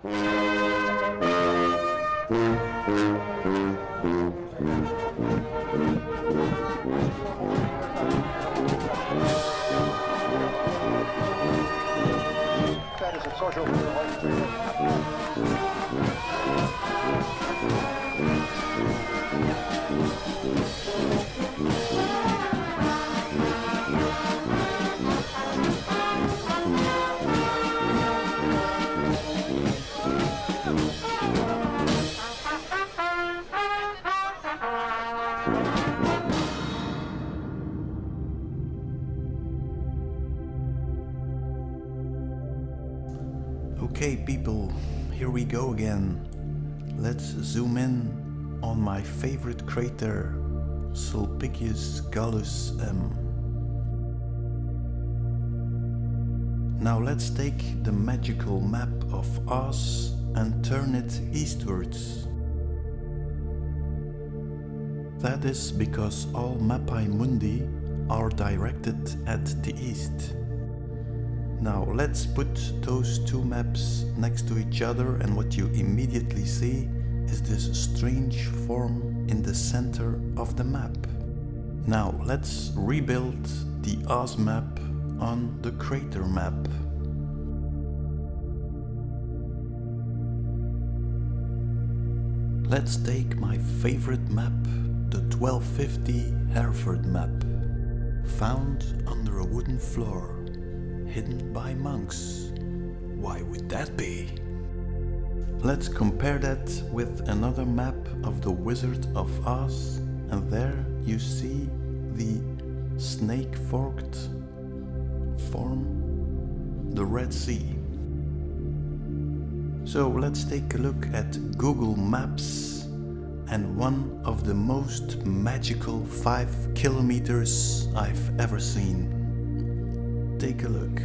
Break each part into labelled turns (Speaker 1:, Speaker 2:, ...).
Speaker 1: That is a social
Speaker 2: Okay people, here we go again. Let's zoom in on my favorite crater, Sulpicius Gallus M. Now let's take the magical map of Oz and turn it eastwards. That is because all Mappae Mundi are directed at the east. Now let's put those two maps next to each other, and what you immediately see is this strange form in the center of the map. Now let's rebuild the Oz map on the crater map. Let's take my favorite map, the 1250 Hereford map, found under a wooden floor, hidden by monks. Why would that be? Let's compare that with another map of the Wizard of Oz, and there you see the snake-forked form, the Red Sea. So let's take a look at Google Maps and one of the most magical 5 kilometers I've ever seen. Take a look.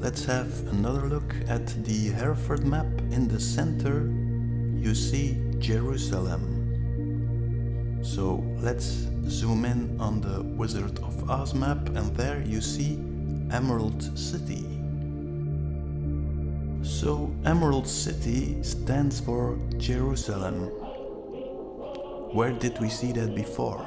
Speaker 2: Let's have another look at the Hereford map. In the center you see Jerusalem. So let's zoom in on the Wizard of Oz map, and there you see Emerald City. So Emerald City stands for Jerusalem. Where did we see that before?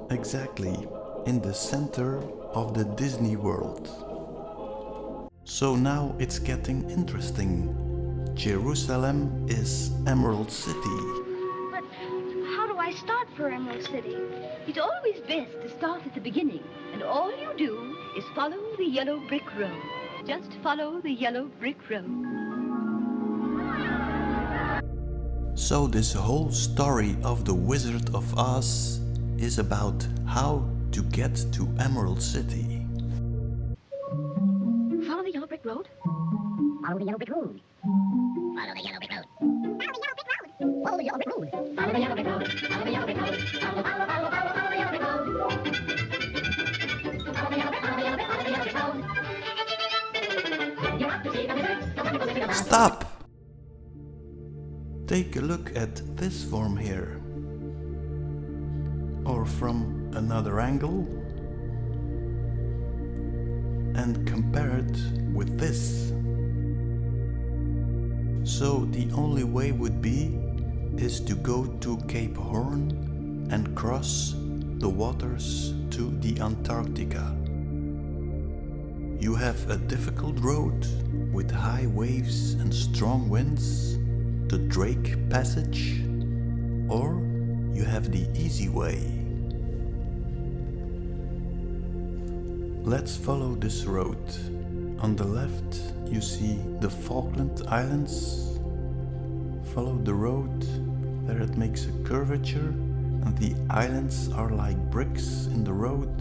Speaker 2: Exactly, in the center of the Disney World. So now it's getting interesting. Jerusalem is Emerald City.
Speaker 3: But how do I start for Emerald City?
Speaker 4: It's always best to start at the beginning, and all you do is follow the yellow brick road. Just follow the yellow brick road.
Speaker 2: So this whole story of the Wizard of Oz is about how to get to Emerald City.
Speaker 4: Follow the yellow brick road. Follow the yellow brick road. Follow the yellow brick road. Follow the yellow brick road. Follow the yellow brick road. Follow the yellow brick road. Follow the yellow brick road. Follow the yellow brick road. Follow the yellow brick road. Follow the yellow brick road. Follow the yellow brick road. You have to see the wizard.
Speaker 2: Stop! Take a look at this form here. Or from another angle, and compare it with this. So the only way would be is to go to Cape Horn and cross the waters to the Antarctica. You have a difficult road with high waves and strong winds, the Drake Passage, or you have the easy way. Let's follow this road. On the left you see the Falkland Islands. Follow the road, there it makes a curvature and the islands are like bricks in the road,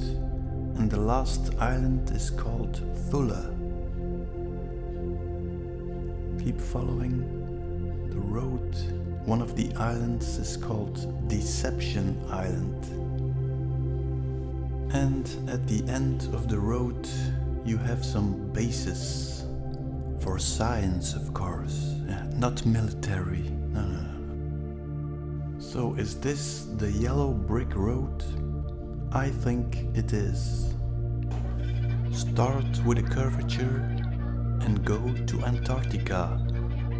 Speaker 2: and the last island is called Thule. Keep following the road. One of the islands is called Deception Island. And at the end of the road you have some bases. For science, of course. Yeah, not military. No, no, no. So is this the yellow brick road? I think it is. Start with a curvature and go to Antarctica.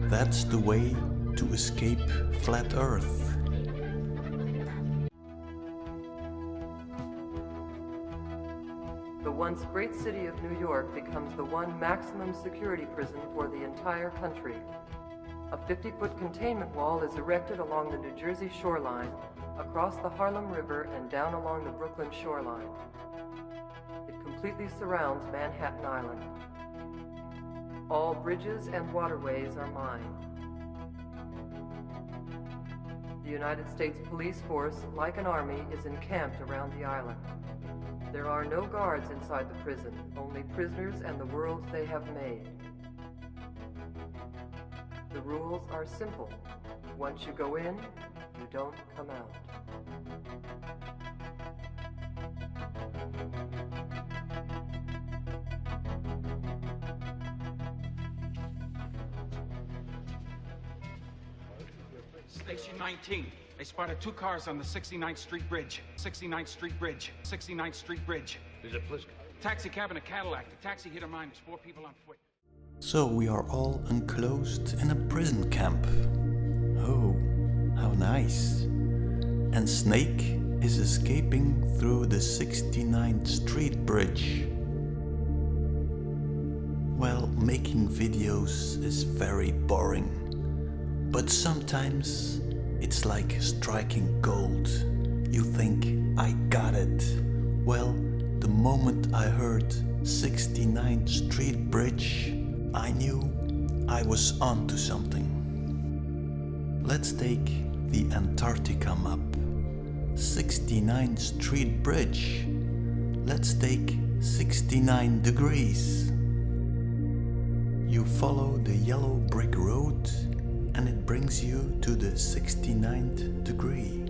Speaker 2: That's the way to escape flat Earth.
Speaker 1: The once great city of New York becomes the one maximum security prison for the entire country. A 50-foot containment wall is erected along the New Jersey shoreline, across the Harlem River, and down along the Brooklyn shoreline. It completely surrounds Manhattan Island. All bridges and waterways are mined. The United States police force, like an army, is encamped around the island. There are no guards inside the prison, only prisoners and the worlds they have made. The rules are simple. Once you go in, you don't come out.
Speaker 5: Station 19. They spotted 2 cars on the 69th Street Bridge. 69th Street Bridge. 69th Street Bridge.
Speaker 6: Is it Pliska?
Speaker 5: Taxi cab and a Cadillac. The taxi hit a mine. There's 4 people on foot.
Speaker 2: So we are all enclosed in a prison camp. Oh, how nice. And Snake is escaping through the 69th Street Bridge. Well, making videos is very boring. But sometimes it's like striking gold. You think, I got it. Well, the moment I heard 69th Street Bridge, I knew I was onto something. Let's take the Antarctica map. 69th Street Bridge. Let's take 69 degrees. You follow the yellow brick road and it brings you to the 69th degree.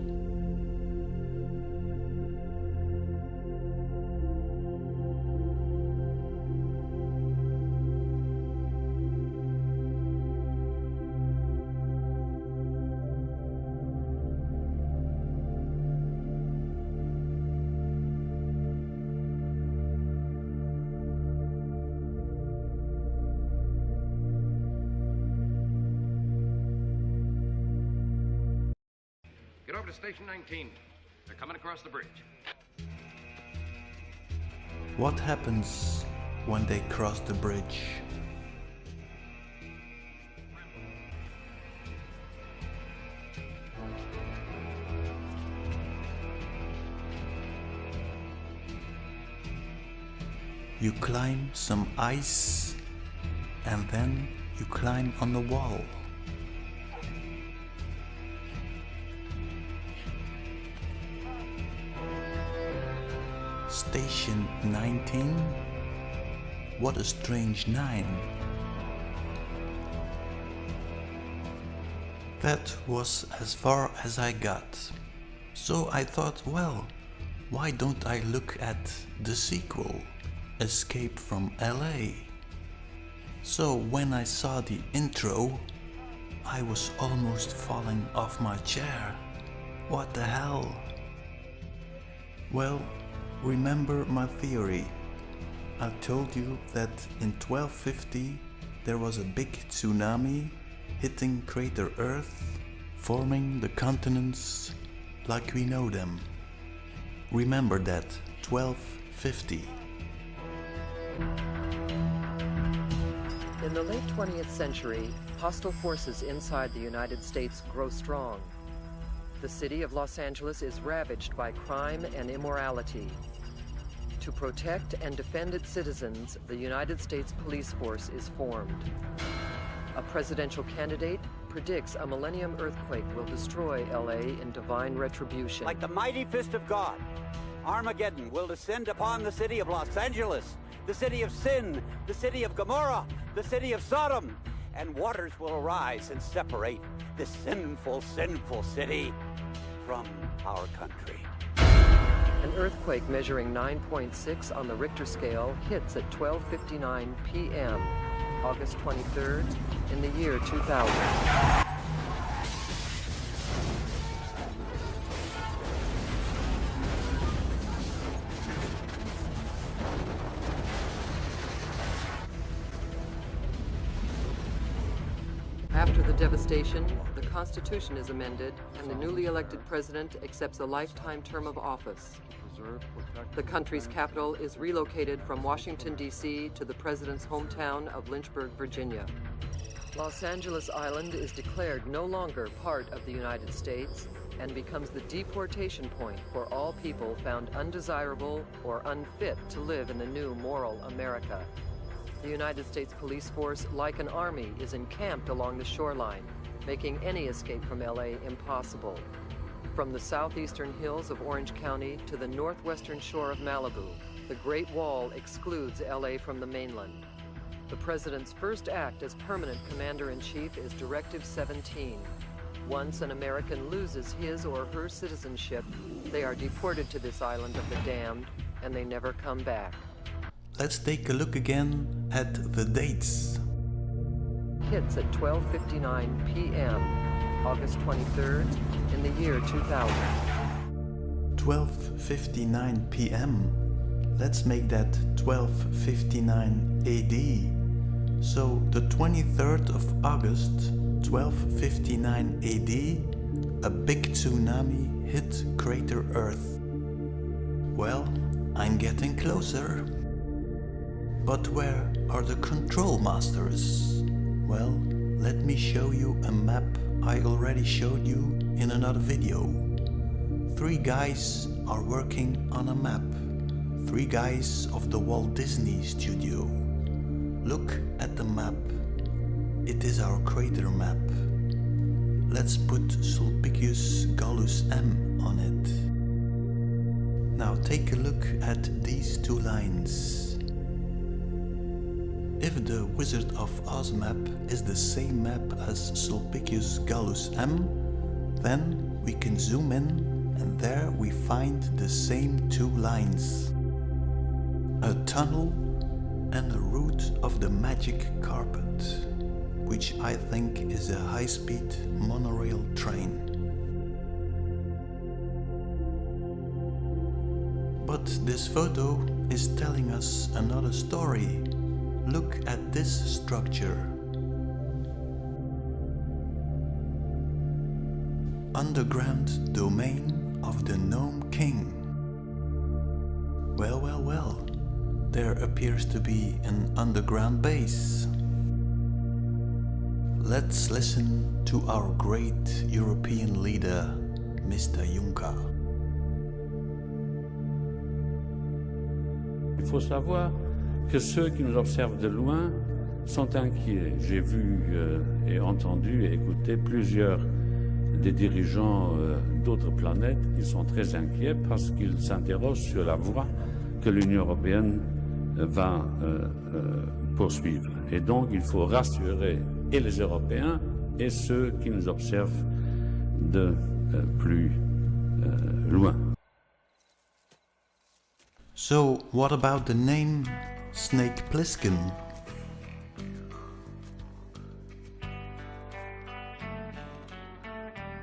Speaker 6: Get over to Station 19. They're coming across the bridge.
Speaker 2: What happens when they cross the bridge? You climb some ice and then you climb on the wall. Station 19? What a strange 9. That was as far as I got. So I thought, well, why don't I look at the sequel, Escape from LA? So when I saw the intro, I was almost falling off my chair. What the hell? Well, remember my theory. I told you that in 1250 there was a big tsunami hitting crater Earth, forming the continents like we know them. Remember that, 1250.
Speaker 1: In the late 20th century, hostile forces inside the United States grow strong. The city of Los Angeles is ravaged by crime and immorality. To protect and defend its citizens, the United States police force is formed. A presidential candidate predicts a millennium earthquake will destroy LA in divine retribution.
Speaker 7: Like the mighty fist of God, Armageddon will descend upon the city of Los Angeles, the city of sin, the city of Gomorrah, the city of Sodom, and waters will arise and separate this sinful, sinful city from our country.
Speaker 1: An earthquake measuring 9.6 on the Richter scale hits at 12:59 p.m. August 23rd, in the year 2000. After the devastation, the Constitution is amended, and the newly elected president accepts a lifetime term of office. The country's capital is relocated from Washington, D.C. to the president's hometown of Lynchburg, Virginia. Los Angeles Island is declared no longer part of the United States and becomes the deportation point for all people found undesirable or unfit to live in the new moral America. The United States police force, like an army, is encamped along the shoreline, making any escape from LA impossible. From the southeastern hills of Orange County to the northwestern shore of Malibu, the Great Wall excludes LA from the mainland. The president's first act as permanent commander-in-chief is Directive 17. Once an American loses his or her citizenship, they are deported to this island of the damned, and they never come back.
Speaker 2: Let's take a look again at the dates.
Speaker 1: Hits at 12:59 p.m., August 23rd, in the year 2000.
Speaker 2: 12:59 p.m. Let's make that 12:59 AD. So the 23rd of August, 12:59 AD, a big tsunami hit crater Earth. Well, I'm getting closer. But where are the control masters? Well, let me show you a map I already showed you in another video. 3 guys are working on a map. 3 guys of the Walt Disney Studio. Look at the map. It is our crater map. Let's put Sulpicius Gallus M on it. Now take a look at these 2 lines. If the Wizard of Oz map is the same map as Sulpicius Gallus M, then we can zoom in and there we find the same 2 lines. A tunnel and a route of the magic carpet, which I think is a high-speed monorail train. But this photo is telling us another story. Look at this structure. Underground domain of the Gnome King. Well, well, well. There appears to be an underground base. Let's listen to our great European leader, Mr. Juncker.
Speaker 8: Il faut savoir que ceux qui nous observent de loin sont inquiets. J'ai vu et entendu et écouté plusieurs des dirigeants d'autres planètes qui sont très inquiets parce qu'ils s'interrogent sur la voie que l'Union européenne va poursuivre. Et donc il faut rassurer et les Européens et ceux qui nous observent de plus loin.
Speaker 2: So, what about the name Snake Plissken?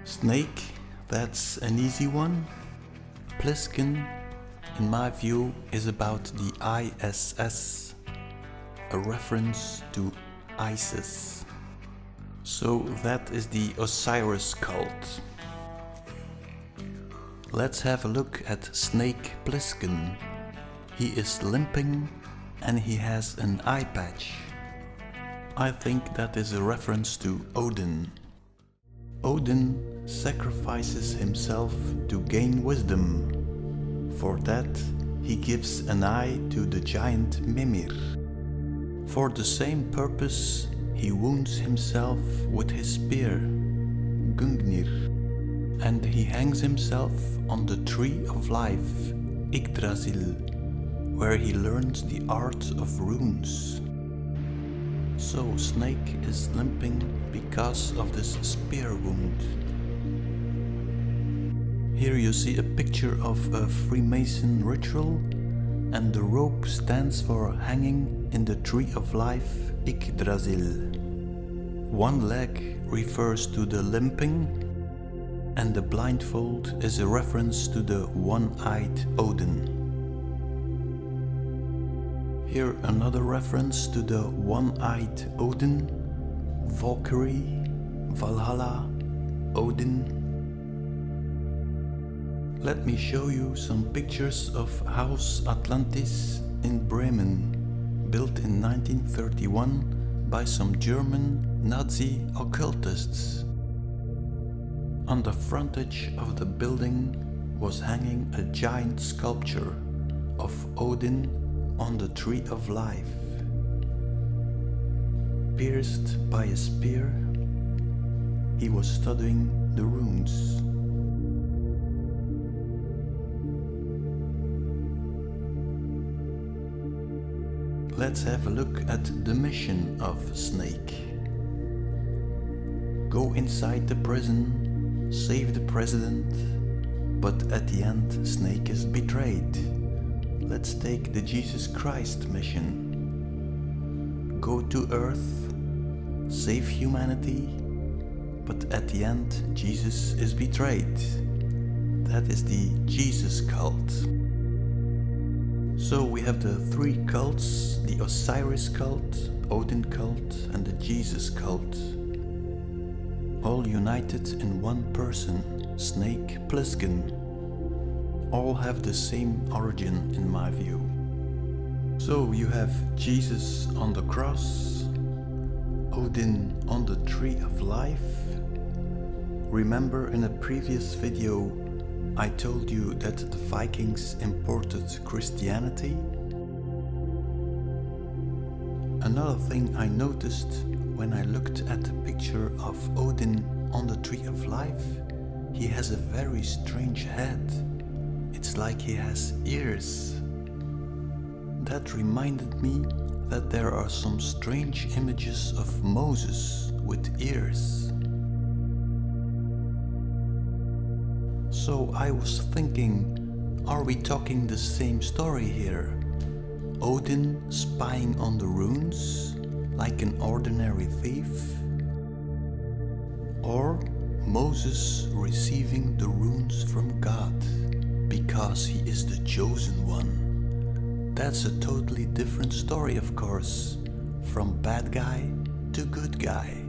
Speaker 2: Snake, that's an easy one. Plissken, in my view, is about the ISS, a reference to Isis. So that is the Osiris cult. Let's have a look at Snake Plissken. He is limping and he has an eye patch. I think that is a reference to Odin. Odin sacrifices himself to gain wisdom. For that, he gives an eye to the giant Mimir. For the same purpose, he wounds himself with his spear, Gungnir, and he hangs himself on the tree of life, Yggdrasil, where he learns the art of runes. So Snake is limping because of this spear wound. Here you see a picture of a Freemason ritual, and the rope stands for hanging in the tree of life, Yggdrasil. One leg refers to the limping, and the blindfold is a reference to the one-eyed Odin. Here another reference to the one-eyed Odin, Valkyrie, Valhalla, Odin. Let me show you some pictures of House Atlantis in Bremen, built in 1931 by some German Nazi occultists. On the frontage of the building was hanging a giant sculpture of Odin on the Tree of Life. Pierced by a spear, he was studying the runes. Let's have a look at the mission of Snake. Go inside the prison, save the president, but at the end Snake is betrayed. Let's take the Jesus Christ mission. Go to Earth, save humanity, but at the end Jesus is betrayed. That is the Jesus cult. So we have the three cults, the Osiris cult, Odin cult and the Jesus cult. All united in one person, Snake Plissken. All have the same origin in my view. So you have Jesus on the cross, Odin on the Tree of Life. Remember in a previous video I told you that the Vikings imported Christianity? Another thing I noticed when I looked at the picture of Odin on the Tree of Life, he has a very strange head. It's like he has ears. That reminded me that there are some strange images of Moses with ears. So I was thinking, are we talking the same story here? Odin spying on the runes, like an ordinary thief? Or Moses receiving the runes from God, because he is the chosen one? That's a totally different story, of course, from bad guy to good guy.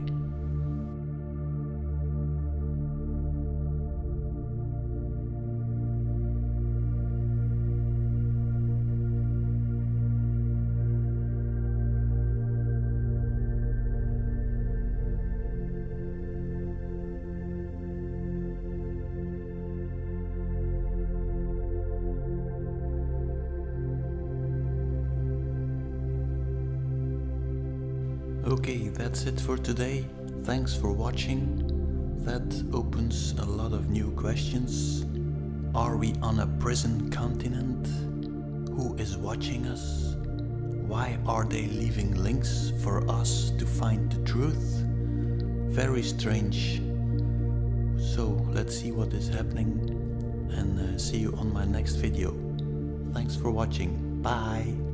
Speaker 2: Okay, that's it for today. Thanks for watching. That opens a lot of new questions. Are we on a prison continent? Who is watching us? Why are they leaving links for us to find the truth? Very strange. So let's see what is happening and see you on my next video. Thanks for watching. Bye.